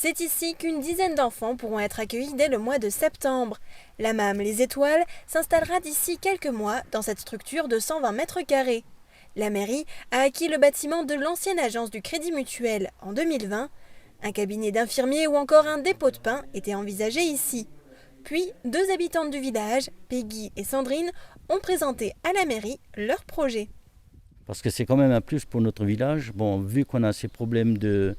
C'est ici qu'une dizaine d'enfants pourront être accueillis dès le mois de septembre. La MAM Les Étoiles s'installera d'ici quelques mois dans cette structure de 120 mètres carrés. La mairie a acquis le bâtiment de l'ancienne agence du Crédit Mutuel en 2020. Un cabinet d'infirmiers ou encore un dépôt de pain étaient envisagés ici. Puis, deux habitantes du village, Peggy et Sandrine, ont présenté à la mairie leur projet. Parce que c'est quand même un plus pour notre village. Bon, vu qu'on a ces problèmes de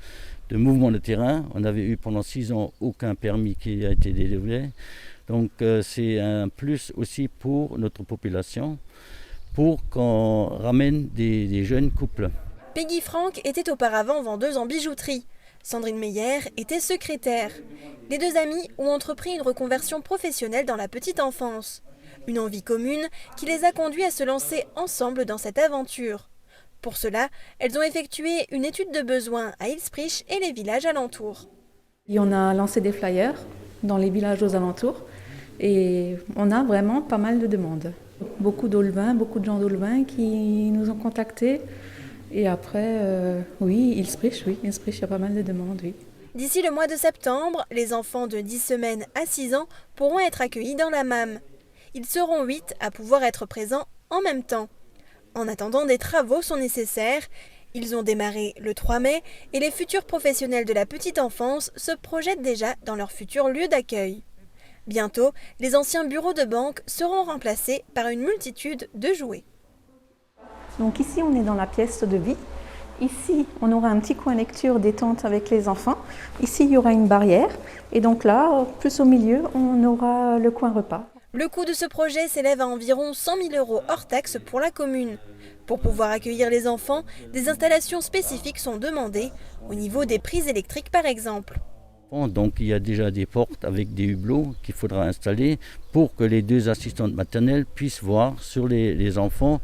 mouvement de terrain, on avait eu pendant 6 ans aucun permis qui a été délivré. Donc c'est un plus aussi pour notre population, pour qu'on ramène des jeunes couples. Peggy Franck était auparavant vendeuse en bijouterie. Sandrine Meyer était secrétaire. Les deux amies ont entrepris une reconversion professionnelle dans la petite enfance. Une envie commune qui les a conduits à se lancer ensemble dans cette aventure. Pour cela, elles ont effectué une étude de besoin à Ilsprich et les villages alentours. Et on a lancé des flyers dans les villages aux alentours et on a vraiment pas mal de demandes. Beaucoup d'Aulvins, beaucoup de gens d'Aulvins qui nous ont contactés. Et après, Ilsprich, il y a pas mal de demandes, oui. D'ici le mois de septembre, les enfants de 10 semaines à 6 ans pourront être accueillis dans la MAM. Ils seront 8 à pouvoir être présents en même temps. En attendant, des travaux sont nécessaires. Ils ont démarré le 3 mai et les futurs professionnels de la petite enfance se projettent déjà dans leur futur lieu d'accueil. Bientôt, les anciens bureaux de banque seront remplacés par une multitude de jouets. Donc ici, on est dans la pièce de vie. Ici, on aura un petit coin lecture détente avec les enfants. Ici, il y aura une barrière. Et donc là, plus au milieu, on aura le coin repas. Le coût de ce projet s'élève à environ 100 000 € hors taxe pour la commune. Pour pouvoir accueillir les enfants, des installations spécifiques sont demandées, au niveau des prises électriques par exemple. Donc il y a déjà des portes avec des hublots qu'il faudra installer pour que les deux assistantes maternelles puissent voir sur les enfants.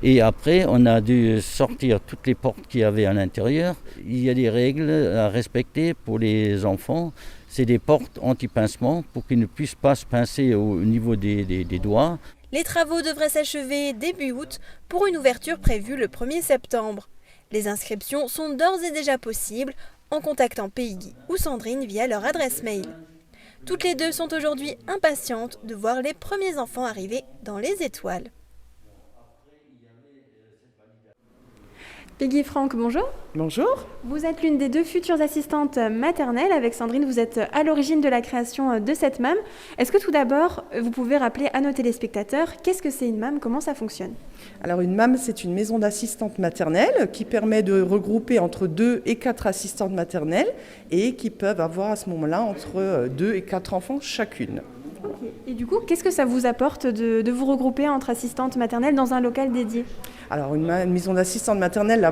Et après, on a dû sortir toutes les portes qu'il y avait à l'intérieur. Il y a des règles à respecter pour les enfants. C'est des portes anti-pincement pour qu'ils ne puissent pas se pincer au niveau des doigts. Les travaux devraient s'achever début août pour une ouverture prévue le 1er septembre. Les inscriptions sont d'ores et déjà possibles en contactant Peggy ou Sandrine via leur adresse mail. Toutes les deux sont aujourd'hui impatientes de voir les premiers enfants arriver dans les étoiles. Peggy Franck, bonjour. Bonjour. Vous êtes l'une des deux futures assistantes maternelles. Avec Sandrine, vous êtes à l'origine de la création de cette MAM. Est-ce que tout d'abord, vous pouvez rappeler à nos téléspectateurs qu'est-ce que c'est une MAM, comment ça fonctionne ? Alors une MAM, c'est une maison d'assistantes maternelles qui permet de regrouper entre 2 et 4 assistantes maternelles et qui peuvent avoir à ce moment-là entre 2 et 4 enfants chacune. Okay. Et du coup, qu'est-ce que ça vous apporte de vous regrouper entre assistantes maternelles dans un local dédié ? Alors une maison d'assistantes maternelles,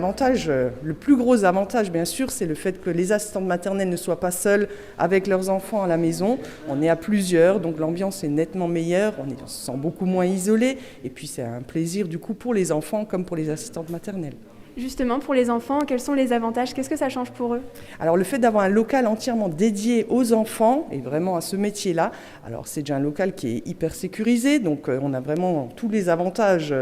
le plus gros avantage bien sûr, c'est le fait que les assistantes maternelles ne soient pas seules avec leurs enfants à la maison. On est à plusieurs, donc l'ambiance est nettement meilleure, on se sent beaucoup moins isolé et puis c'est un plaisir du coup pour les enfants comme pour les assistantes maternelles. Justement, pour les enfants, quels sont les avantages ? Qu'est-ce que ça change pour eux ? Alors le fait d'avoir un local entièrement dédié aux enfants et vraiment à ce métier-là, alors c'est déjà un local qui est hyper sécurisé, donc on a vraiment tous les avantages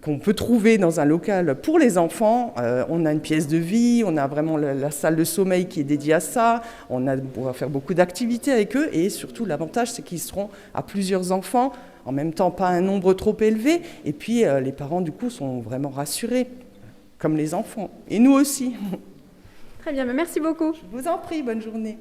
qu'on peut trouver dans un local pour les enfants. On a une pièce de vie, on a vraiment la salle de sommeil qui est dédiée à ça, on va faire beaucoup d'activités avec eux et surtout l'avantage c'est qu'ils seront à plusieurs enfants, en même temps pas un nombre trop élevé et puis les parents du coup sont vraiment rassurés. Comme les enfants, et nous aussi. Très bien, merci beaucoup. Je vous en prie, bonne journée.